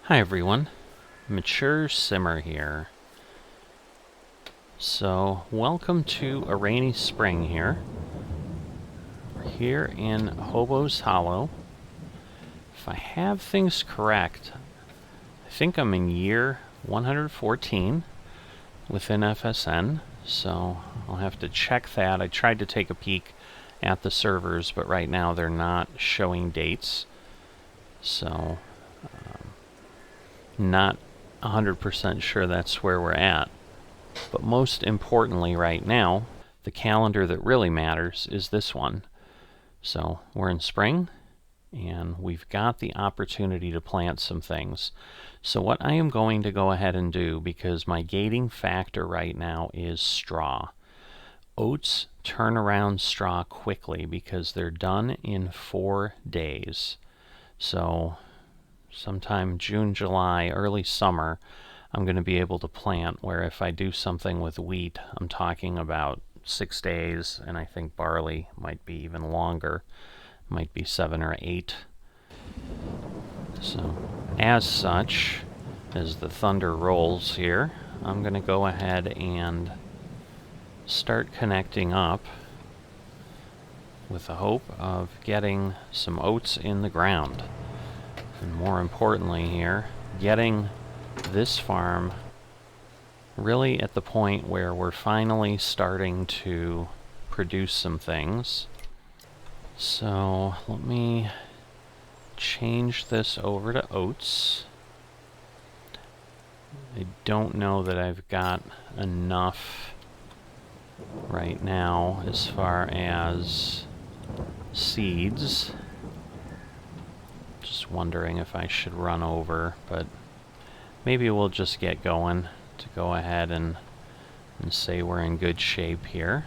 Hi everyone, Mature Simmer here. So, welcome to a rainy spring here. We're here in Hobo's Hollow. If I have things correct, I think I'm in year 114 within FSN, so I'll have to check that. I tried to take a peek at the servers, but right now they're not showing dates. So, not 100% sure that's where we're at. But most importantly right now, the calendar that really matters is this one. So we're in spring, and we've got the opportunity to plant some things. So what I am going to go ahead and do, because my gating factor right now is straw. Oats turn around straw quickly because they're done in 4 days. So sometime June, July, early summer, I'm going to be able to plant, where if I do something with wheat, I'm talking about 6 days, and I think barley might be even longer, might be 7 or 8. So, as such, as the thunder rolls here, I'm going to go ahead and start connecting up with the hope of getting some oats in the ground. And more importantly here, getting this farm really at the point where we're finally starting to produce some things. So let me change this over to oats. I don't know that I've got enough right now as far as seeds. Just wondering if I should run over, but maybe we'll just get going to go ahead and say we're in good shape here.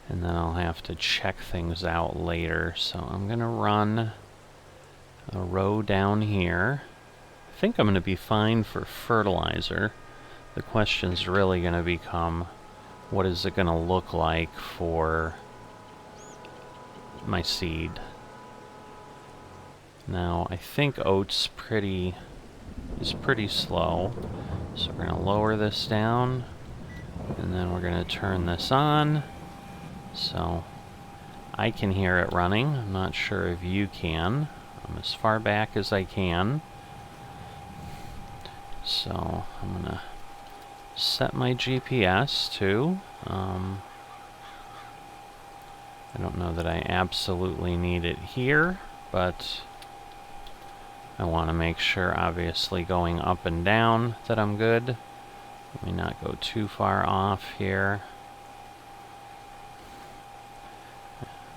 And then I'll have to check things out later. So I'm going to run a row down here. I think I'm going to be fine for fertilizer. The question's really going to become, what is it going to look like for my seed? Now, I think oats is pretty slow, so we're going to lower this down, and then we're going to turn this on, so I can hear it running. I'm not sure if you can. I'm as far back as I can, so I'm going to set my GPS to, I don't know that I absolutely need it here, but I want to make sure, obviously, going up and down, that I'm good. Let me not go too far off here.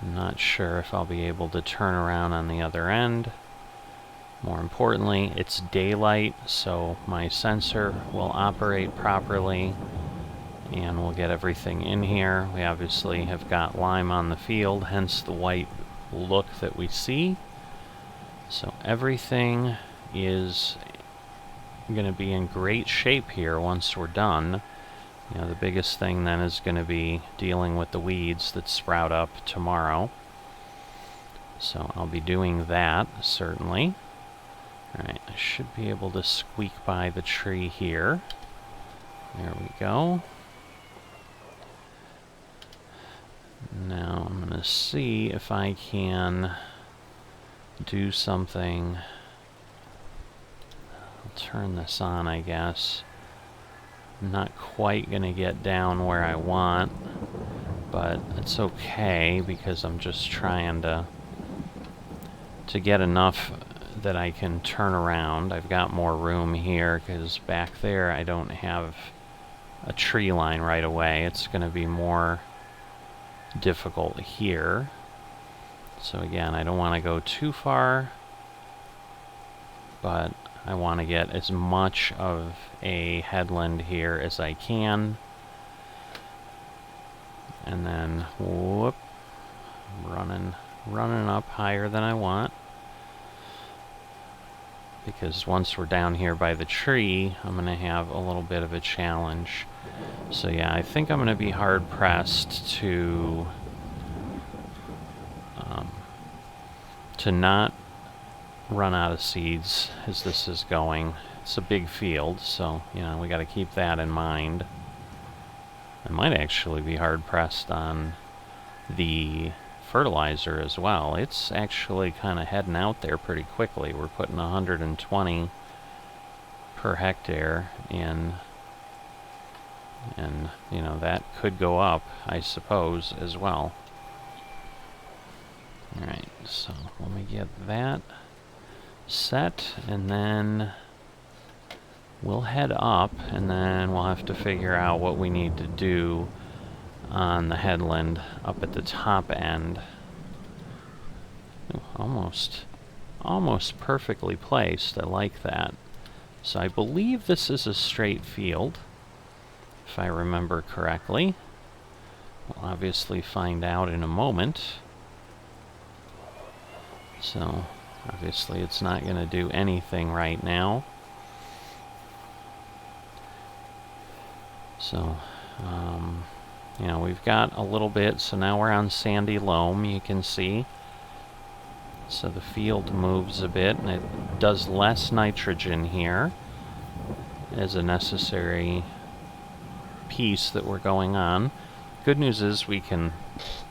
I'm not sure if I'll be able to turn around on the other end. More importantly, it's daylight, so my sensor will operate properly, and we'll get everything in here. We obviously have got lime on the field, hence the white look that we see. So everything is going to be in great shape here once we're done. You know, the biggest thing then is going to be dealing with the weeds that sprout up tomorrow. So I'll be doing that, certainly. Alright, I should be able to squeak by the tree here. There we go. Now I'm going to see if I can do something. I'll turn this on, I guess. I'm not quite going to get down where I want, but it's okay because I'm just trying to get enough that I can turn around. I've got more room here because back there I don't have a tree line right away. It's going to be more difficult here. So again, I don't want to go too far, but I want to get as much of a headland here as I can. And then, whoop, running up higher than I want. Because once we're down here by the tree, I'm going to have a little bit of a challenge. So yeah, I think I'm going to be hard-pressed to to not run out of seeds as this is going. It's a big field, so, you know, we got to keep that in mind. I might actually be hard-pressed on the fertilizer as well. It's actually kind of heading out there pretty quickly. We're putting 120 per hectare in, and, you know, that could go up, I suppose, as well. Alright, so let me get that set, and then we'll head up, and then we'll have to figure out what we need to do on the headland up at the top end. Ooh, almost perfectly placed. I like that. So I believe this is a straight field, if I remember correctly. We'll obviously find out in a moment. So obviously it's not going to do anything right now. So, you know, we've got a little bit, so now we're on sandy loam, you can see. So the field moves a bit, and it does less nitrogen here as a necessary piece that we're going on. Good news is we can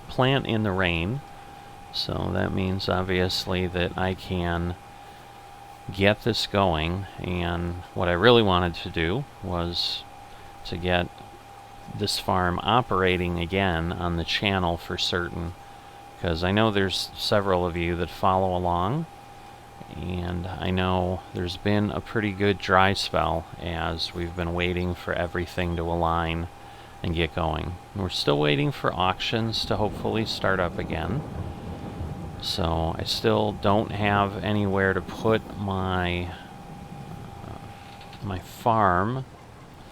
plant in the rain, so that means obviously that I can get this going, and what I really wanted to do was to get this farm operating again on the channel for certain, because I know there's several of you that follow along, and I know there's been a pretty good dry spell as we've been waiting for everything to align and get going. We're still waiting for auctions to hopefully start up again, so I still don't have anywhere to put my my farm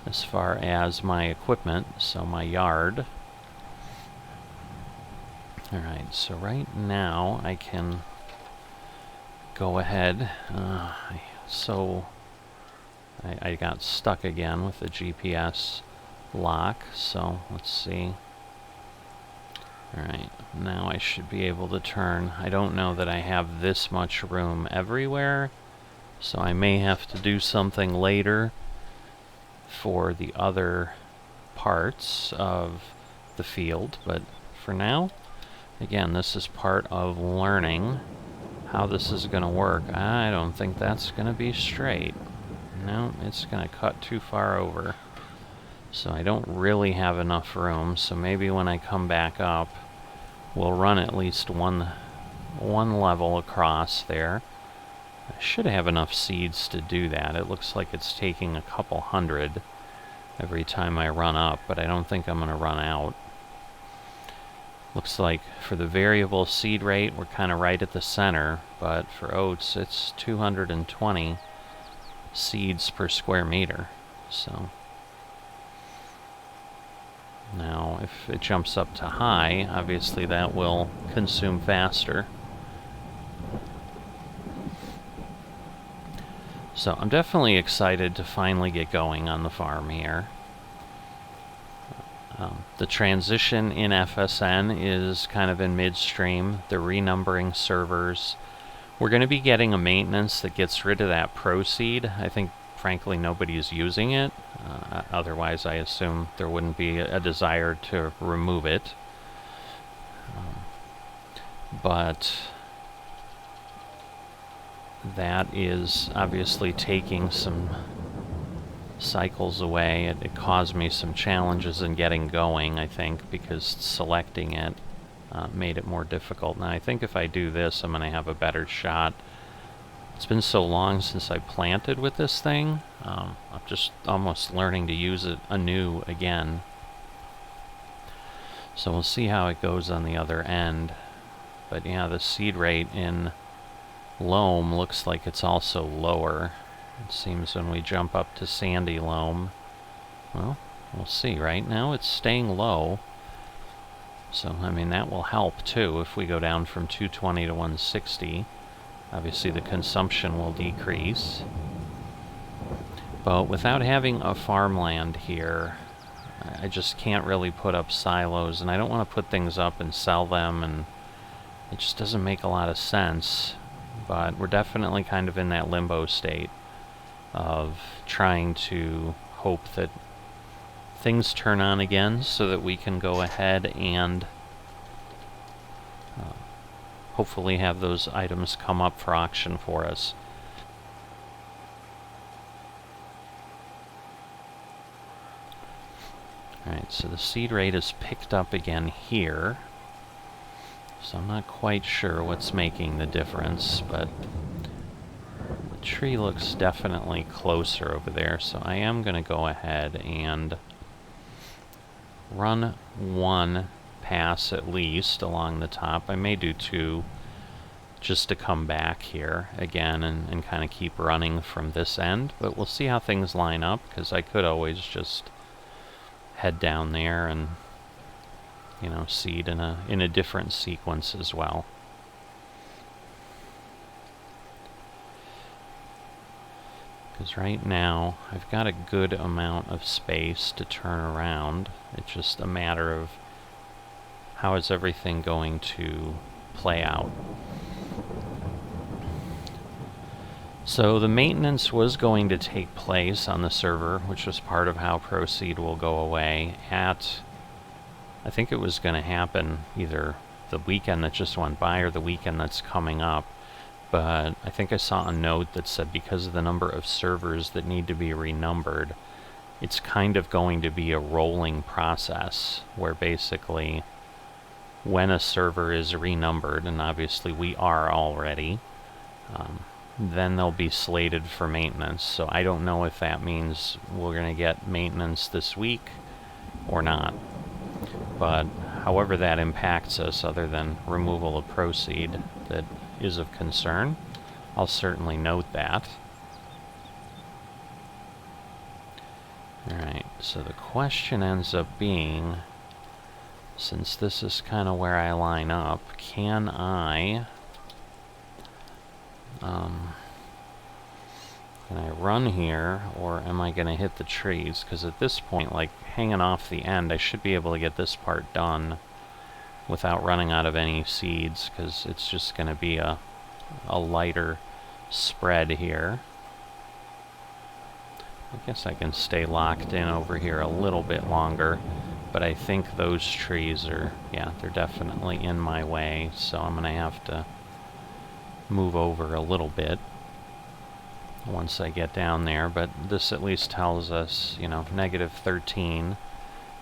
as far as my equipment, so my yard. Alright, so right now I can go ahead. I got stuck again with the GPS lock, so let's see. Alright, now I should be able to turn. I don't know that I have this much room everywhere, so I may have to do something later for the other parts of the field, but for now, again, this is part of learning how this is going to work. I don't think that's going to be straight. No, it's going to cut too far over. So I don't really have enough room, so maybe when I come back up, we'll run at least one level across there. I should have enough seeds to do that. It looks like it's taking a couple hundred every time I run up, but I don't think I'm going to run out. Looks like for the variable seed rate, we're kind of right at the center, but for oats, it's 220 seeds per square meter. So now, if it jumps up to high, obviously that will consume faster. So I'm definitely excited to finally get going on the farm here. The transition in FSN is kind of in midstream. The renumbering servers. We're going to be getting a maintenance that gets rid of that proseed. I think, frankly, nobody's using it. Otherwise, I assume there wouldn't be a desire to remove it. But that is obviously taking some cycles away. It caused me some challenges in getting going, I think, because selecting it made it more difficult. Now, I think if I do this, I'm going to have a better shot. It's been so long since I planted with this thing. I'm just almost learning to use it anew again. So we'll see how it goes on the other end. But yeah, the seed rate in loam looks like it's also lower. It seems when we jump up to sandy loam, well, we'll see. Right now it's staying low. So, I mean, that will help too if we go down from 220 to 160. Obviously the consumption will decrease. But without having a farmland here, I just can't really put up silos, and I don't want to put things up and sell them and It just doesn't make a lot of sense, but we're definitely kind of in that limbo state of trying to hope that things turn on again so that we can go ahead and hopefully have those items come up for auction for us. Alright, so the seed rate is picked up again here. So I'm not quite sure what's making the difference, but the tree looks definitely closer over there, so I am going to go ahead and run one pass at least along the top. I may do two just to come back here again and kind of keep running from this end, but we'll see how things line up, because I could always just head down there and, you know, seed in a different sequence as well. Because right now I've got a good amount of space to turn around. It's just a matter of how is everything going to play out. So the maintenance was going to take place on the server, which was part of how Proceed will go away at, I think it was going to happen either the weekend that just went by or the weekend that's coming up. But I think I saw a note that said because of the number of servers that need to be renumbered, it's kind of going to be a rolling process where basically when a server is renumbered, and obviously we are already, then they'll be slated for maintenance. So I don't know if that means we're going to get maintenance this week or not. But however that impacts us, other than removal of Proceed, that is of concern, I'll certainly note that. Alright, so the question ends up being, since this is kind of where I line up, can I run here, or am I going to hit the trees? Because at this point, like hanging off the end, I should be able to get this part done without running out of any seeds, because it's just going to be a lighter spread here. I guess I can stay locked in over here a little bit longer, but I think those trees are, yeah, they're definitely in my way, so I'm going to have to move over a little bit once I get down there. But this at least tells us, you know, -13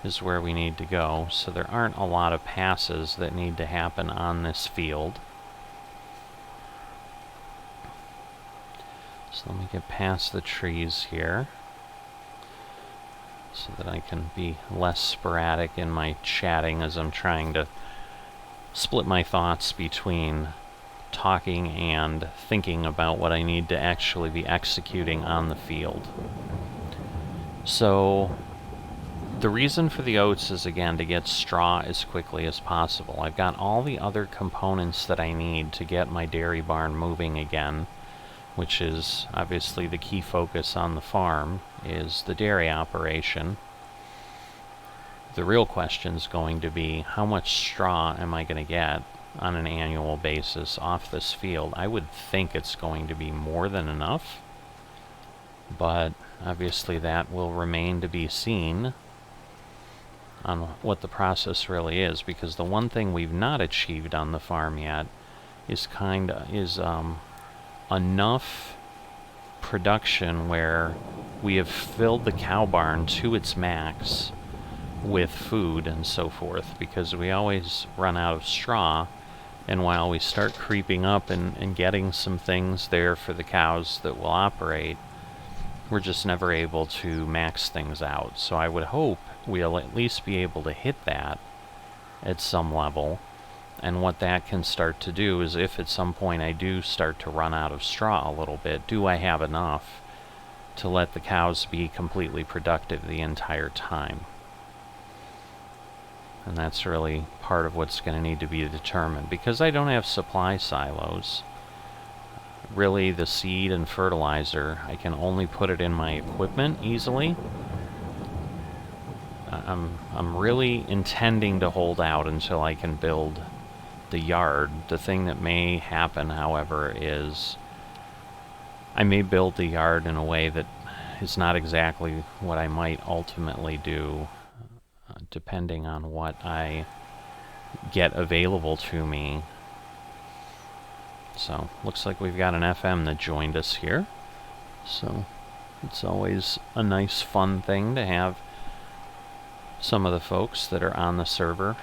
is where we need to go, so there aren't a lot of passes that need to happen on this field. So let me get past the trees here so that I can be less sporadic in my chatting as I'm trying to split my thoughts between talking and thinking about what I need to actually be executing on the field. So the reason for the oats is, again, to get straw as quickly as possible. I've got all the other components that I need to get my dairy barn moving again, which is obviously the key focus on the farm, is the dairy operation. The real question is going to be, how much straw am I going to get on an annual basis off this field? I would think it's going to be more than enough, but obviously that will remain to be seen on what the process really is, because the one thing we've not achieved on the farm yet is enough production where we have filled the cow barn to its max with food and so forth, because we always run out of straw, and while we start creeping up and getting some things there for the cows that will operate, we're just never able to max things out. So I would hope we'll at least be able to hit that at some level. And what that can start to do is, if at some point I do start to run out of straw a little bit, do I have enough to let the cows be completely productive the entire time? And that's really part of what's going to need to be determined, because I don't have supply silos. Really, the seed and fertilizer, I can only put it in my equipment easily. I'm really intending to hold out until I can build the yard. The thing that may happen, however, is I may build the yard in a way that is not exactly what I might ultimately do, depending on what I get available to me. So, looks like we've got an FM that joined us here. So, it's always a nice, fun thing to have some of the folks that are on the server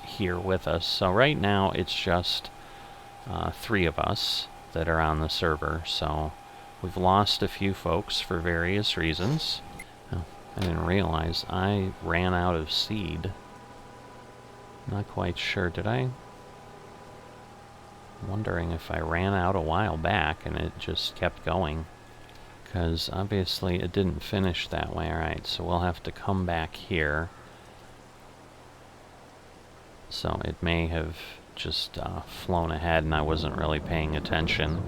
here with us. So right now it's just 3 of us that are on the server. So we've lost a few folks for various reasons. Oh, I didn't realize I ran out of seed. Not quite sure. Did I? Wondering if I ran out a while back and it just kept going. Because obviously it didn't finish that way. Alright, so we'll have to come back here. So it may have just flown ahead and I wasn't really paying attention.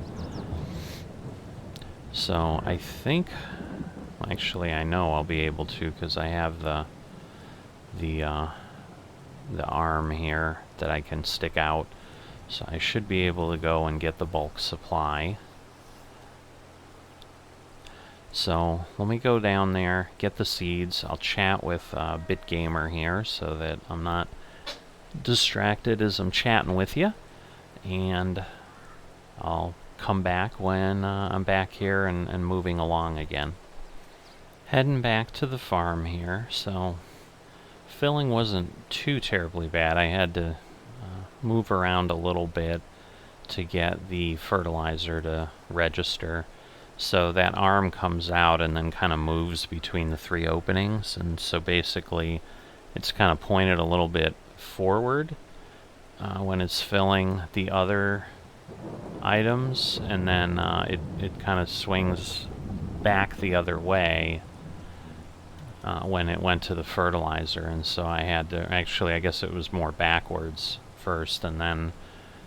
So I think, actually I know I'll be able to, because I have the arm here that I can stick out. So I should be able to go and get the bulk supply. So let me go down there, get the seeds. I'll chat with BitGamer here so that I'm not distracted as I'm chatting with you, and I'll come back when I'm back here and moving along again. Heading back to the farm here. So filling wasn't too terribly bad. I had to move around a little bit to get the fertilizer to register. So that arm comes out and then kind of moves between the 3 openings, and so basically it's kind of pointed a little bit forward when it's filling the other items, and then it kind of swings back the other way when it went to the fertilizer. And so I had to, actually I guess it was more backwards first and then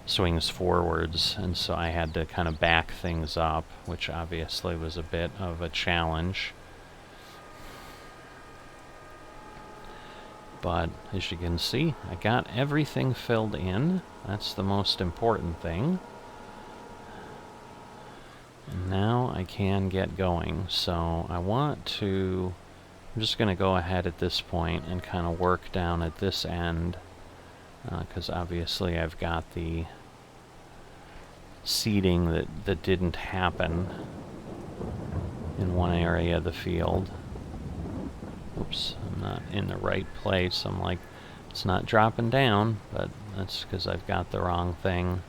swings forwards, and so I had to kind of back things up, which obviously was a bit of a challenge. But as you can see, I got everything filled in. That's the most important thing. And now I can get going. So I want to, I'm just going to go ahead at this point and kind of work down at this end, because obviously I've got the seeding that didn't happen in one area of the field. Oops, I'm not in the right place. I'm like, it's not dropping down, but that's because I've got the wrong thing.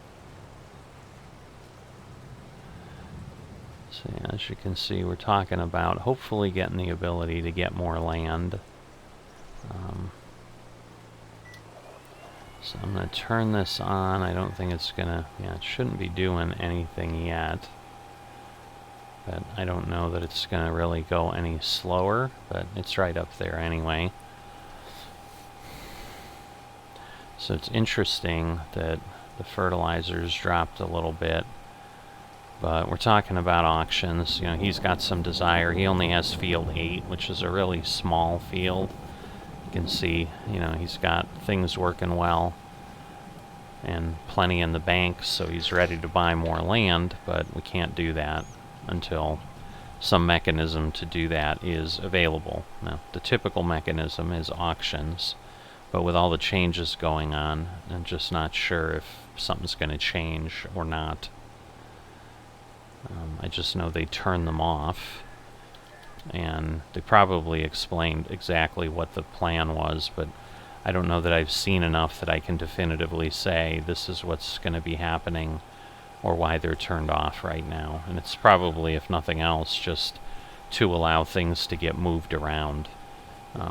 So yeah, as you can see, we're talking about hopefully getting the ability to get more land. So I'm going to turn this on. I don't think it's going to, yeah, it shouldn't be doing anything yet. But I don't know that it's going to really go any slower, but it's right up there anyway. So it's interesting that the fertilizers dropped a little bit. But we're talking about auctions. You know, he's got some desire. He only has field 8, which is a really small field. You can see, you know, he's got things working well and plenty in the bank, so he's ready to buy more land, but we can't do that until some mechanism to do that is available. Now, the typical mechanism is auctions, but with all the changes going on, I'm just not sure if something's going to change or not. I just know they turned them off, and they probably explained exactly what the plan was, but I don't know that I've seen enough that I can definitively say this is what's going to be happening or why they're turned off right now. And it's probably, if nothing else, just to allow things to get moved around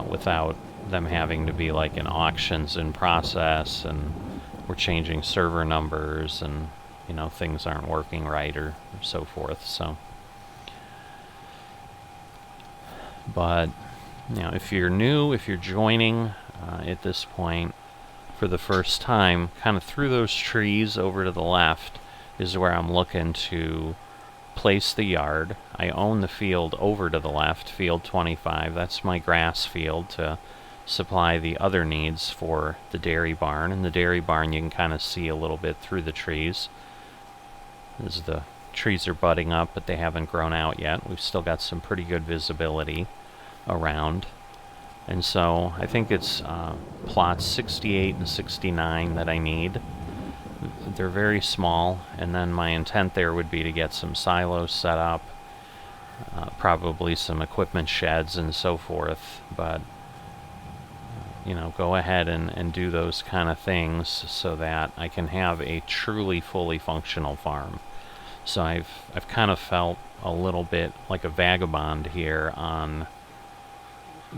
without them having to be like an auctions in process and we're changing server numbers and, you know, things aren't working right or so forth. So, but, you know, if you're new, if you're joining at this point for the first time, kind of through those trees over to the left is where I'm looking to place the yard. I own the field over to the left, field 25. That's my grass field to supply the other needs for the dairy barn. And the dairy barn you can kind of see a little bit through the trees, as the trees are budding up, but they haven't grown out yet. We've still got some pretty good visibility around. And so I think it's plots 68 and 69 that I need. They're very small, and then my intent there would be to get some silos set up, probably some equipment sheds and so forth, but you know, go ahead and do those kind of things so that I can have a truly fully functional farm. So I've kind of felt a little bit like a vagabond here on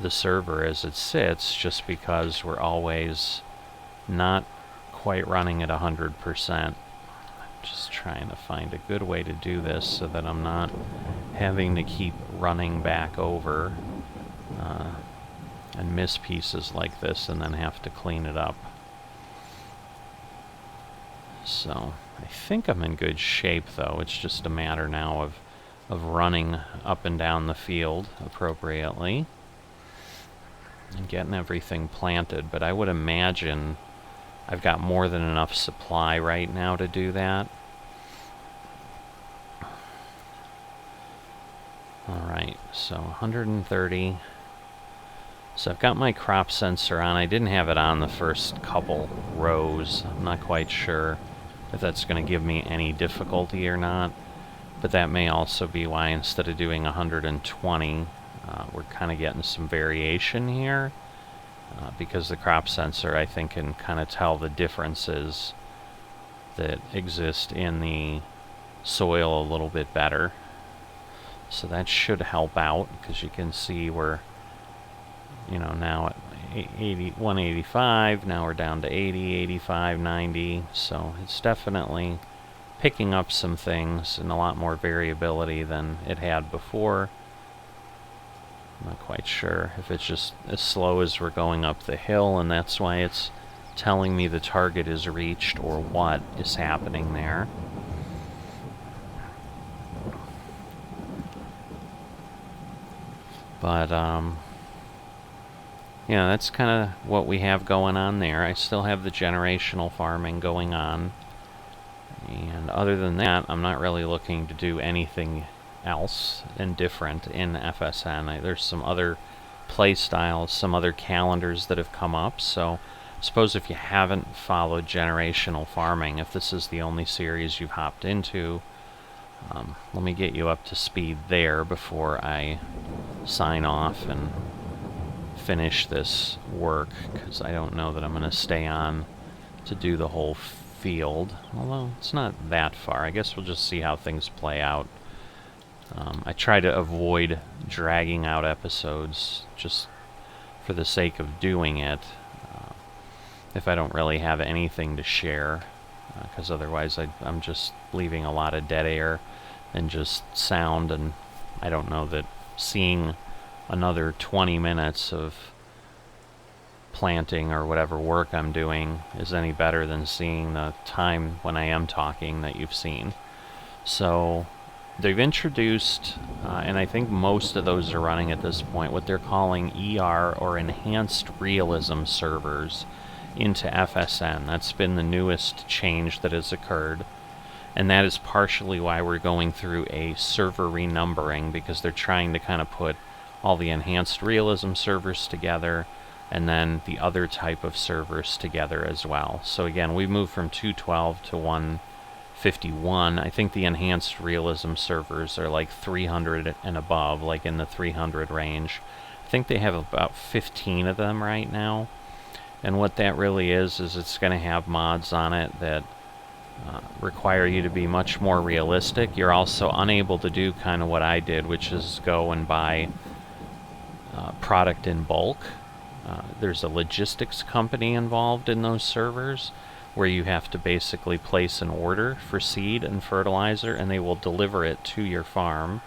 the server as it sits, just because we're always not quite running at 100%. Just trying to find a good way to do this so that I'm not having to keep running back over and miss pieces like this and then have to clean it up. So I think I'm in good shape, though. It's just a matter now of running up and down the field appropriately and getting everything planted. But I would imagine I've got more than enough supply right now to do that. Alright, so 130. So I've got my crop sensor on. I didn't have it on the first couple rows. I'm not quite sure if that's going to give me any difficulty or not. But that may also be why instead of doing 120, we're kind of getting some variation here. Because the crop sensor, I think, can kind of tell the differences that exist in the soil a little bit better. So that should help out, because you can see we're, you know, now at 185, now we're down to 80, 85, 90. So it's definitely picking up some things and a lot more variability than it had before. I'm not quite sure if it's just as slow as we're going up the hill, and that's why it's telling me the target is reached, or what is happening there. But, yeah, that's kind of what we have going on there. I still have the generational farming going on. And other than that, I'm not really looking to do anything else and different in FSN. There's some other play styles, some other calendars that have come up. So I suppose if you haven't followed generational farming, if this is the only series you've hopped into, let me get you up to speed there before I sign off and finish this work, because I don't know that I'm going to stay on to do the whole field, although it's not that far. I guess we'll just see how things play out. I try to avoid dragging out episodes just for the sake of doing it, if I don't really have anything to share, because otherwise I'm just leaving a lot of dead air and just sound, and I don't know that seeing another 20 minutes of planting or whatever work I'm doing is any better than seeing the time when I am talking that you've seen. So they've introduced, and I think most of those are running at this point, what they're calling ER, or Enhanced Realism servers, into FSN. That's been the newest change that has occurred, and that is partially why we're going through a server renumbering, because they're trying to kind of put all the Enhanced Realism servers together and then the other type of servers together as well. So again, we moved from 212 to 151. I think the Enhanced Realism servers are like 300 and above, like in the 300 range. I think they have about 15 of them right now. And what that really is it's going to have mods on it that require you to be much more realistic. You're also unable to do kind of what I did, which is go and buy product in bulk. There's a logistics company involved in those servers where you have to basically place an order for seed and fertilizer, and they will deliver it to your farm,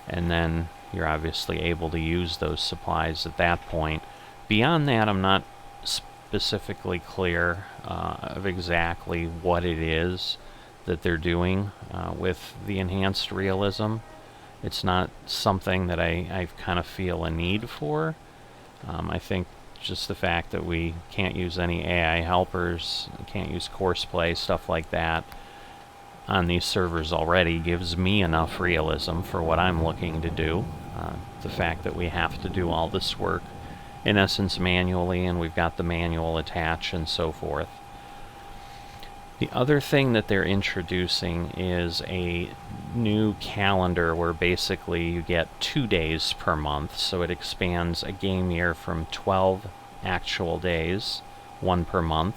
and then you're obviously able to use those supplies at that point. Beyond that, I'm not specifically clear of exactly what it is that they're doing with the Enhanced Realism. It's not something that I kind of feel a need for. I think just the fact that we can't use any AI helpers, can't use courseplay, stuff like that on these servers already gives me enough realism for what I'm looking to do. The fact that we have to do all this work, in essence, manually, and we've got the manual attached and so forth. The other thing that they're introducing is a new calendar where basically you get 2 days per month, so it expands a game year from 12 actual days, 1 per month,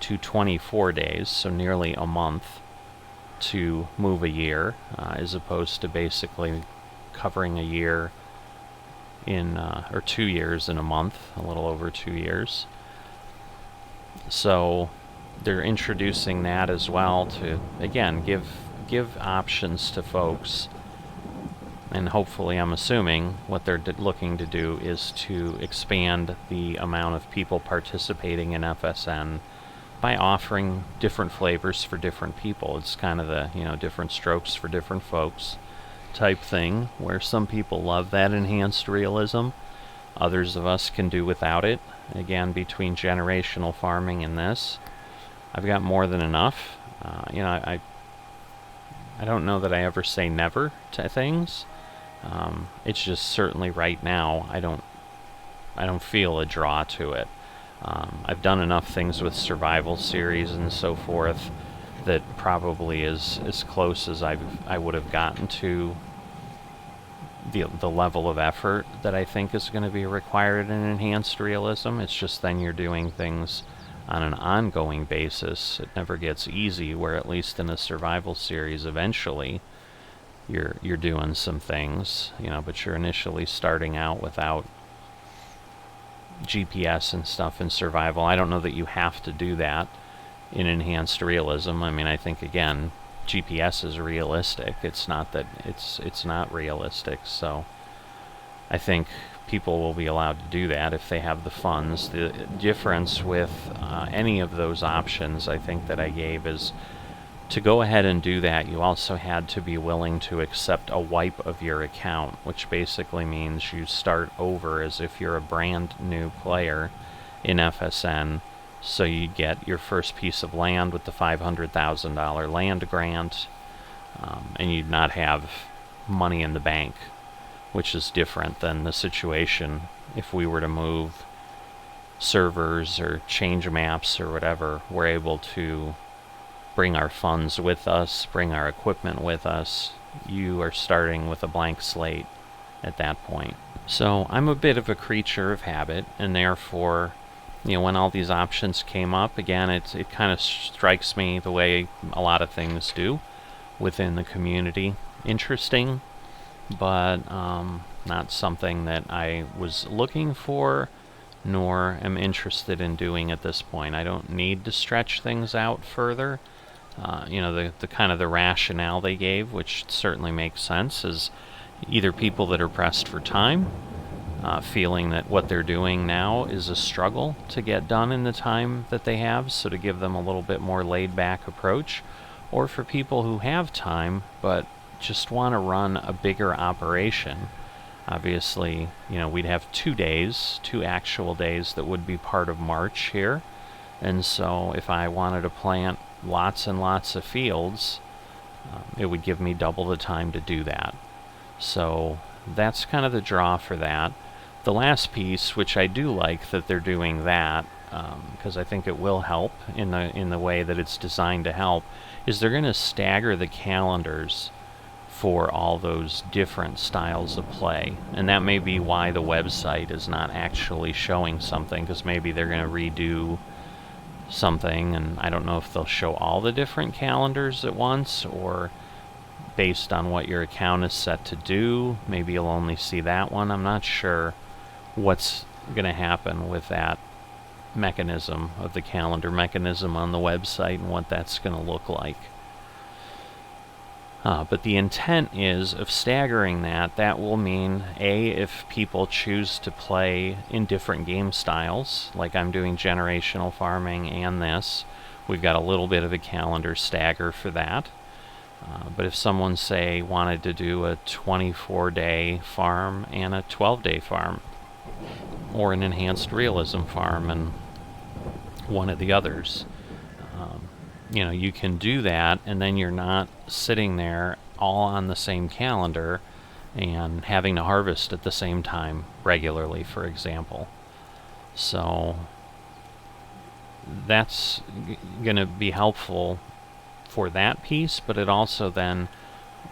to 24 days, so nearly a month to move a year, as opposed to basically covering a year in, or 2 years in a month, a little over 2 years. So they're introducing that as well to, again, give options to folks. And hopefully, I'm assuming what they're looking to do is to expand the amount of people participating in FSN by offering different flavors for different people. It's kind of the, different strokes for different folks type thing, where some people love that enhanced realism. Others of us can do without it. Again, between generational farming and this, I've got more than enough. I don't know that I ever say never to things. It's just certainly right now I don't feel a draw to it. I've done enough things with survival series and so forth that probably is as close as I would have gotten to the level of effort that I think is going to be required in enhanced realism. It's just then you're doing things on an ongoing basis. It never gets easy, where at least in a survival series eventually you're doing some things, but you're initially starting out without GPS and stuff in survival. I don't know that you have to do that in enhanced realism. I mean, I think, again, GPS is realistic. It's not that it's not realistic. So I think people will be allowed to do that if they have the funds. The difference with any of those options I think that I gave is to go ahead and do that, you also had to be willing to accept a wipe of your account, which basically means you start over as if you're a brand new player in FSN. So you'd get your first piece of land with the $500,000 land grant, and you'd not have money in the bank, which is different than the situation if we were to move servers or change maps or whatever. We're able to bring our funds with us, bring our equipment with us. You are starting with a blank slate at that point. So I'm a bit of a creature of habit, and therefore, when all these options came up, again, it kind of strikes me the way a lot of things do within the community. Interesting, but not something that I was looking for, nor am interested in doing at this point. I don't need to stretch things out further. The kind of the rationale they gave, which certainly makes sense, is either people that are pressed for time, feeling that what they're doing now is a struggle to get done in the time that they have, so to give them a little bit more laid-back approach, or for people who have time but just want to run a bigger operation. Obviously, we'd have 2 days, 2 actual days that would be part of March here, and so if I wanted to plant lots and lots of fields, it would give me double the time to do that. So that's kind of the draw for that. The last piece, which I do like that they're doing that, because I think it will help in the way that it's designed to help, is they're going to stagger the calendars for all those different styles of play. And that may be why the website is not actually showing something, because maybe they're going to redo something, and I don't know if they'll show all the different calendars at once, or based on what your account is set to do, maybe you'll only see that one. I'm not sure what's going to happen with that mechanism of the calendar mechanism on the website and what that's going to look like. But the intent is of staggering that will mean, if people choose to play in different game styles, like I'm doing generational farming and this, we've got a little bit of a calendar stagger for that. But if someone, say, wanted to do a 24-day farm and a 12-day farm, or an enhanced realism farm and one of the others. You can do that, and then you're not sitting there all on the same calendar and having to harvest at the same time regularly, for example. So that's going to be helpful for that piece, but it also then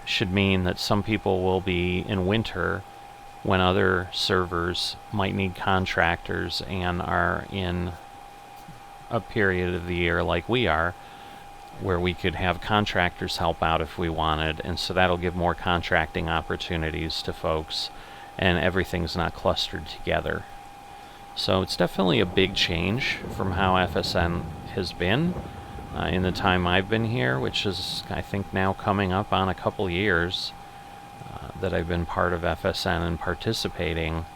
should mean that some people will be in winter when other servers might need contractors and are in a period of the year like we are, where we could have contractors help out if we wanted, and so that'll give more contracting opportunities to folks, and everything's not clustered together. So it's definitely a big change from how FSN has been in the time I've been here, which is, I think, now coming up on a couple years that I've been part of FSN and participating.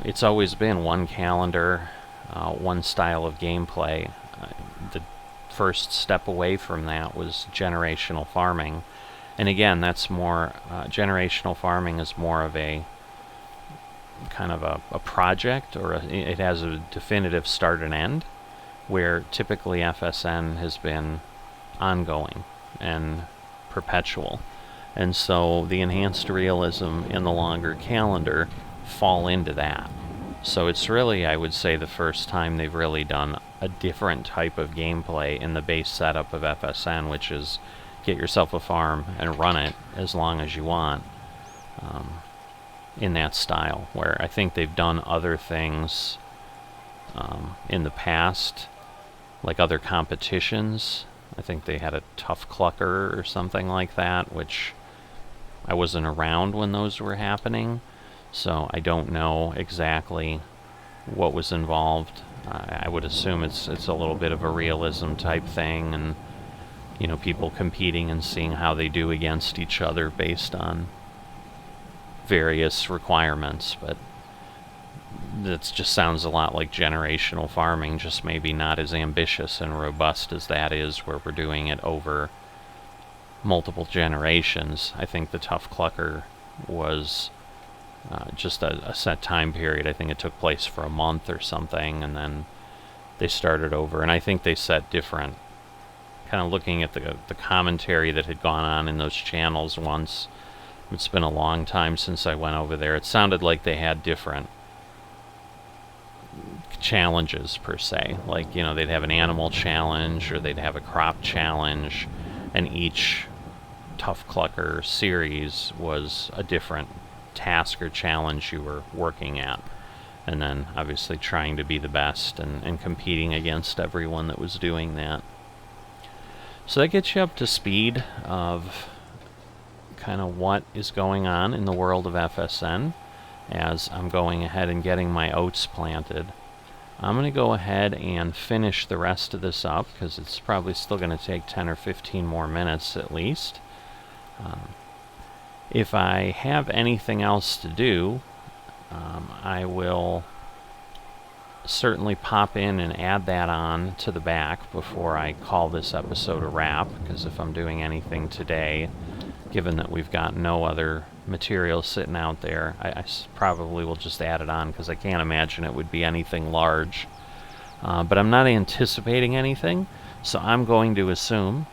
It's always been one calendar, one style of gameplay. The first step away from that was generational farming, and again, that's more generational farming is more of a kind of a project, or it has a definitive start and end, where typically FSN has been ongoing and perpetual, and so the enhanced realism and the longer calendar fall into that. So it's really, I would say, the first time they've really done a different type of gameplay in the base setup of FSN, which is get yourself a farm and run it as long as you want, in that style, where I think they've done other things in the past, like other competitions. I think they had a tough clucker or something like that, which I wasn't around when those were happening, so I don't know exactly what was involved. I would assume it's a little bit of a realism type thing, and people competing and seeing how they do against each other based on various requirements. But that just sounds a lot like generational farming, just maybe not as ambitious and robust as that is, where we're doing it over multiple generations. I think the tough clucker was just a set time period. I think it took place for a month or something, and then they started over. And I think they set different, kind of looking at the commentary that had gone on in those channels once. It's been a long time since I went over there. It sounded like they had different challenges per se. Like, they'd have an animal challenge, or they'd have a crop challenge, and each tough clucker series was a different task or challenge you were working at, and then obviously trying to be the best and competing against everyone that was doing that. So that gets you up to speed of kind of what is going on in the world of FSN as I'm going ahead and getting my oats planted. I'm going to go ahead and finish the rest of this up, because it's probably still going to take 10 or 15 more minutes at least. If I have anything else to do, I will certainly pop in and add that on to the back before I call this episode a wrap, because if I'm doing anything today, given that we've got no other material sitting out there, I probably will just add it on, because I can't imagine it would be anything large. But I'm not anticipating anything, so I'm going to assume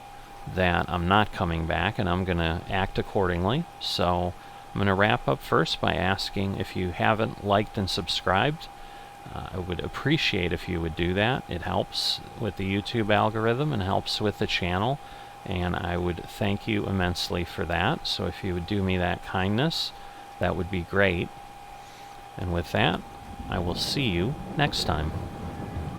that I'm not coming back, and I'm going to act accordingly. So I'm going to wrap up first by asking if you haven't liked and subscribed. I would appreciate if you would do that. It helps with the YouTube algorithm and helps with the channel, and I would thank you immensely for that. So if you would do me that kindness, that would be great. And with that, I will see you next time.